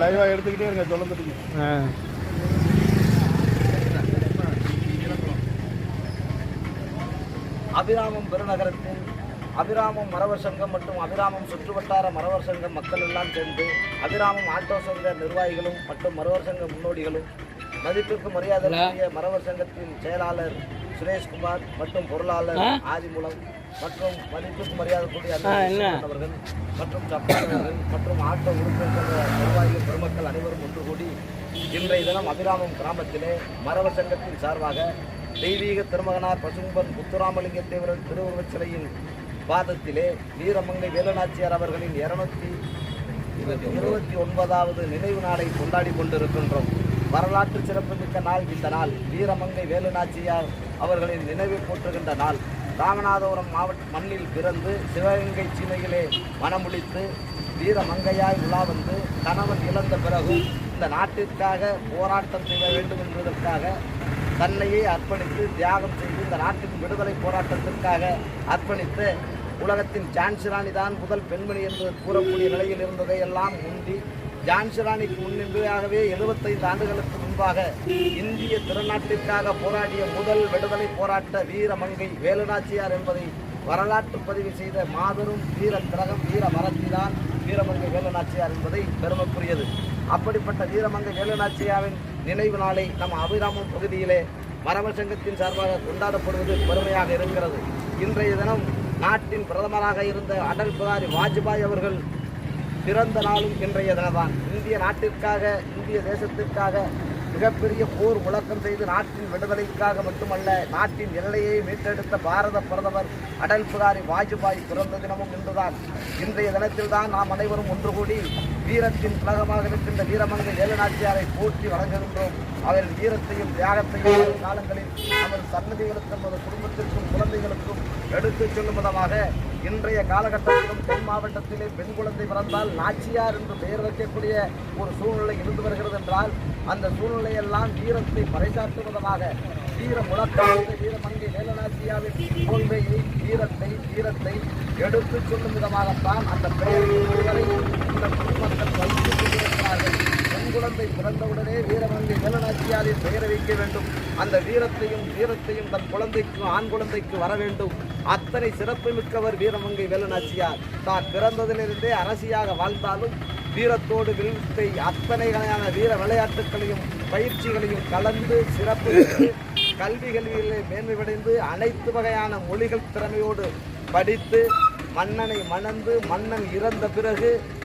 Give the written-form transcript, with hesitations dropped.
லைவா எடுத்துக்கிட்டே இருங்க சொல்லுங்க. அபிராமம் பெருநகரத்தில் அபிராமம் மரவர் சங்கம் மற்றும் அபிராமம் சுற்றுவட்டார மரவர் சங்கம் மக்கள் எல்லாம் சேர்ந்து அபிராமம் ஆட்டோ சங்க நிர்வாகிகளும் மற்றும் மரவர் சங்க முன்னோடிகளும் மதிப்பிற்கு மரியாதைக்குரிய மரவர் சங்கத்தின் செயலாளர் சுரேஷ்குமார் மற்றும் பொருளாளர் ஆதிமூலம் மற்றும் மதிப்பிற்கு மரியாதைக்குரிய அவர்கள் மற்றும் சப்பாளர்கள் மற்றும் ஆட்டோ உறுப்பினர் நிர்வாகிகள் பெருமக்கள் அனைவரும் ஒன்று கூடி இன்றைய தினம் அபிராமம் கிராமத்திலே மரவர் சங்கத்தின் சார்பாக தெய்வீக திருமகனார் பசும்பன் முத்துராமலிங்க தேவரர் திருவுருவச் சிலையின் பாதத்திலே வீரமங்கை வேலுநாச்சியார் அவர்களின் 229வது நினைவு நாளை கொண்டாடி கொண்டிருக்கின்றோம். வரலாற்று சிறப்புமிக்க நாள் இந்த நாள். வீரமங்கை வேலுநாச்சியார் அவர்களின் நினைவை போற்றுகின்ற நாள். ராமநாதபுரம் மாவட்ட மண்ணில் பிறந்து சிவகங்கை சீமையிலே மனமுடித்து வீரமங்கையாய் உலா வந்து கணவன் இழந்த பிறகு இந்த நாட்டிற்காக போராட்டம் செய்ய வேண்டும் என்பதற்காக தன்னையே அர்ப்பணித்து தியாகம் செய்து இந்த நாட்டின் விடுதலை போராட்டத்திற்காக அர்ப்பணித்து உலகத்தின் ஜான்சி ராணி தான் முதல் பெண்மணி என்று கூறக்கூடிய நிலையில் இருந்ததை எல்லாம் முந்தி ஜான்சி ராணிக்கு முன்னின்பாகவே 75 ஆண்டுகளுக்கு முன்பாக இந்திய திருநாட்டிற்காக போராடிய முதல் விடுதலை போராட்ட வீரமங்கை வேலுநாச்சியார் என்பதை வரலாற்று பதிவு செய்த மாபெரும் வீர திலகம் வீர மரத்திதான் வீரமங்கை வேலுநாச்சியார் என்பதை பெருமைக்குரியது. அப்படிப்பட்ட வீரமங்கை வேலுநாச்சியாரின் நினைவு நாளை நம் அபிராமம் பகுதியிலே மரவர் சங்கத்தின் சார்பாக கொண்டாடப்படுவது பெருமையாக இருக்கிறது. இன்றைய தினம் நாட்டின் பிரதமராக இருந்த அடல் பிகாரி வாஜ்பாய் அவர்கள் பிறந்த நாளும் இன்றைய தினம்தான். இந்திய நாட்டிற்காக இந்திய தேசத்திற்காக மிகப்பெரிய போர் முழக்கம் செய்து நாட்டின் விடுதலைக்காக மட்டுமல்ல நாட்டின் எல்லையை மீட்டெடுத்த பாரத பிரதமர் அடல் பிகாரி வாஜ்பாய் பிறந்த தினமும் இன்றுதான். இன்றைய தினத்தில்தான் நாம் அனைவரும் ஒன்று கூடி வீரத்தின் திலகமாக இருக்கின்ற வீரமங்கை வேலுநாச்சியாரை போற்றி வழங்குகின்றோம். அவரின் வீரத்தையும் தியாகத்தையும் காலங்களில் நமது சன்னதிகளுக்கும் நமது குடும்பத்திற்கும் குழந்தைகளுக்கும் எடுத்துச் செல்லும் விதமாக இன்றைய காலகட்டத்திலும் தென் மாவட்டத்திலே பெண் குழந்தை பிறந்தால் நாச்சியார் என்று பெயர் வைக்கக்கூடிய ஒரு சூழ்நிலை இருந்து வருகிறது என்றால் அந்த சூழ்நிலையெல்லாம் வீரத்தை பறைசாற்றும் விதமாக வீர முழக்கமாக வீரமங்கை வேலுநாச்சியாவின் கொள்கையை வீரத்தை எடுத்துச் சொல்லும் விதமாகத்தான் அந்த பெயரை இந்த பொதுமக்கள் வைத்து கொண்டிருக்கிறார்கள். பெண் குழந்தை பிறந்தவுடனே வீரமங்கை வேலுநாச்சியாரின் பெயரை வைக்க வேண்டும். அந்த வீரத்தையும் தன் குழந்தைக்கும் ஆண் குழந்தைக்கு வர வேண்டும். அத்தனை சிறப்பு மிக்கவர் வீரமங்கை வேலுநாச்சியார். தான் பிறந்ததிலிருந்தே அரசியாக வாழ்ந்தாலும் வீரத்தோடு வில்வித்தை அத்தனை வகையான வீர விளையாட்டுகளையும் பயிற்சிகளையும் கலந்து சிறப்பு கல்விகளிலே மேன்மையடைந்து அனைத்து வகையான மொழிகள் திறமையோடு படித்து மன்னனை மணந்து மன்னன் இறந்த பிறகு